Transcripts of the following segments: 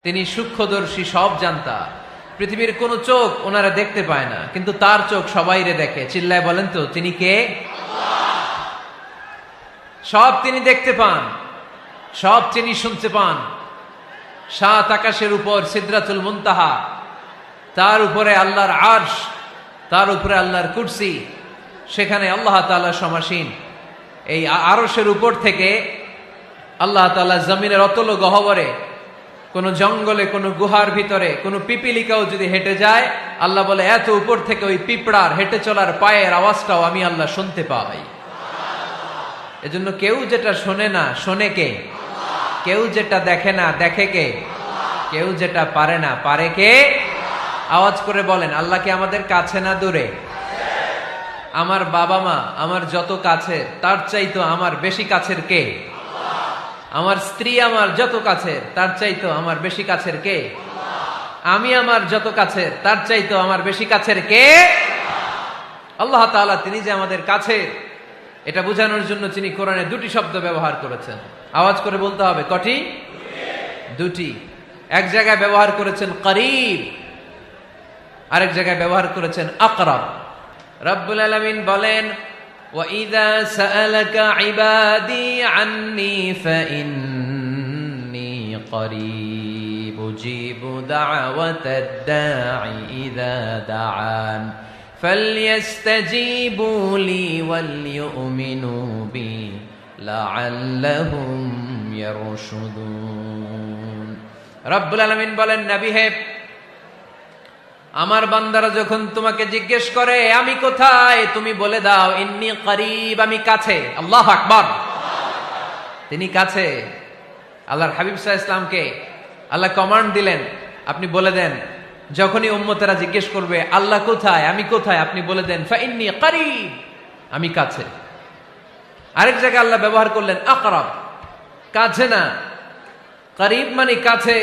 তিনি সূক্ষ্মদর্শী, সব জানতা। পৃথিবীর কোন চোখ ওনারা দেখতে পায় না, কিন্তু তার চোখ সবাইরে দেখে। চিল্লায় বলেন তো তিনি কে? সব তিনি দেখতে পান, সব তিনি শুনতে পান। সাত আকাশের উপর সিদরাতুল মুনতাহা, তার উপরে আল্লাহর আরশ, তার উপরে আল্লাহর কুরসি, সেখানে আল্লাহ তাআলা সমাসীন। এই আরশের উপর থেকে আল্লাহ তাআলা জমিনের অতল গহ্বরে, কোন জঙ্গলে, কোন গুহার ভিতরে কোন পিপিলিকাও যদি হেঁটে যায়, আল্লাহ বলে এত উপর থেকে ওই পিঁপড়ার হেঁটে চলার পায়ের আওয়াজটাও আমি আল্লাহ শুনতে পাই। এজন্য কেউ যেটা শোনে না, শোনে কে? কেউ যেটা দেখে না, দেখে কে? কেউ যেটা পারে না, পারে কে? আওয়াজ করে বলেন, আল্লাহ কি আমাদের কাছে না দূরে? আমার বাবা মা আমার যত কাছের, তার চাইতো আমার বেশি কাছের কে? আমার স্ত্রী আমার যত কাছের, তার চাইতো আমার বেশি কাছের কে? আমি আমার যত কাছের, তার চাইতো আমার বেশি কাছের কে? আল্লাহ তাআলা তিনি যে আমাদের কাছে, এটা বোঝানোর জন্য তিনি কোরআনে দুটি শব্দ ব্যবহার করেছেন। আওয়াজ করে বলতে হবে, কটি? দুটি। এক জায়গায় ব্যবহার করেছেন করিব, আরেক জায়গায় ব্যবহার করেছেন আকরাব। রব্বুল আলামিন বলেন, وَإِذَا سَأَلَكَ عِبَادِي عَنِّي فَإِنِّي قَرِيبٌ أُجِيبُ دَعْوَةَ الدَّاعِ إِذَا دَعَانِ فَلْيَسْتَجِيبُوا لِي وَلْيُؤْمِنُوا بِي لَعَلَّهُمْ يَرْشُدُونَ। রব্বুল আলামিন বলেন, নবী হে, আমার বান্দারা যখন তোমাকে জিজ্ঞেস করে আমি কোথায়, তুমি বলে দাও ইন্নী করিব, আমি কাছে। আল্লাহু আকবার। তিনি কাছে। আল্লাহর হাবিব সাল্লাল্লাহু আলাইহি ওয়াসাল্লামকে আল্লাহ কমান্ড দিলেন, আপনি বলে দেন, যখনই উম্মতেরা জিজ্ঞেস করবে আল্লাহ কোথায়, আমি কোথায়, আপনি বলে দেন ফাইন্নী করিব, আমি কাছে। আরেক জায়গায় আল্লাহ ব্যবহার করলেন আকরাব, কাছে না। করিব মানে কাছে,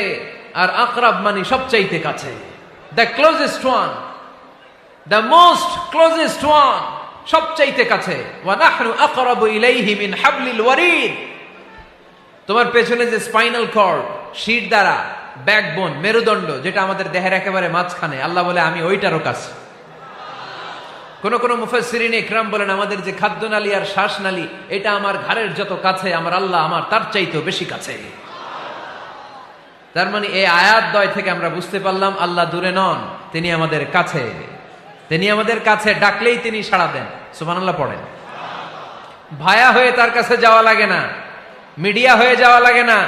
আর আকরাব মানে সবচাইতে কাছে। The closest one, the most closest one, সবচাইতে কাছে। ওয়া নাহনু আকরাবু ইলাইহি মিন হাবলিল ওয়ারিদ। তোমার পেছনে যে স্পাইনাল কর্ড, শির দ্বারা, ব্যাকবোন, মেরুদণ্ড, যেটা আমাদের দেহের একেবারে মাঝখানে, আল্লাহ বলে আমি ওইটারও কাছে। কোন কোন মুফাসসিরিন ইকরাম বলেন, আমাদের যে খাদ্যনালী আর শ্বাসনালী, এটা আমার ঘাড়ের যত কাছে, আমার আল্লাহ আমার তার চাইতেও বেশি কাছে। তার মানে এই আয়াত দ্বয় থেকে আমরা বুঝতে পারলাম আল্লাহ দূরে নন, তিনি আমাদের কাছে। তিনি আমাদের কাছে, ডাকলেই তিনি সাড়া দেন। সুবহানাল্লাহ পড়েন। ভায়া হয়ে তার কাছে যাওয়া লাগে না, মিডিয়া হয়ে যাওয়া লাগে না।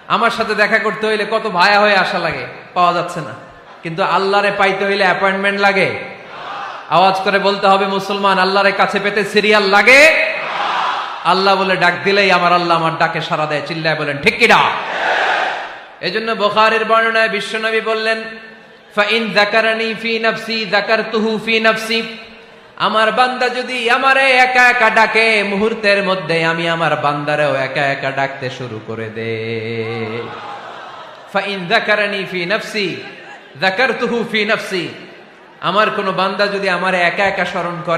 আমার সাথে দেখা করতে হইলে কত ভায়া হয়ে আসা লাগে, পাওয়া যাচ্ছে না। কিন্তু আল্লাহরে পাইতে হইলে অ্যাপয়েন্টমেন্ট লাগে। আওয়াজ করে বলতে হবে মুসলমান, আল্লাহরে কাছে পেতে সিরিয়াল লাগে। আল্লাহ বলে ডাক দিলেই আমার আল্লাহ আমার ডাকে সাড়া দেয়। চিল্লায় বলেন ঠিক কিনা? এজন্য বুখারীর বর্ণনায় বিশ্বনবী বললেন, ফাইন যাকারানি ফি নাফসি যাকারতুহু ফি নাফসি। আমার বান্দা যদি আমারে একা একা ডাকে, মুহূর্তের মধ্যে আমি আমার বান্দারেও একা একা ডাকতে শুরু করে দে। ফাইন যাকারানি ফি নাফসি যাকারতুহু ফি নাফসি। আমার কোন বান্দা যদি আমারে একা একা স্মরণ করে,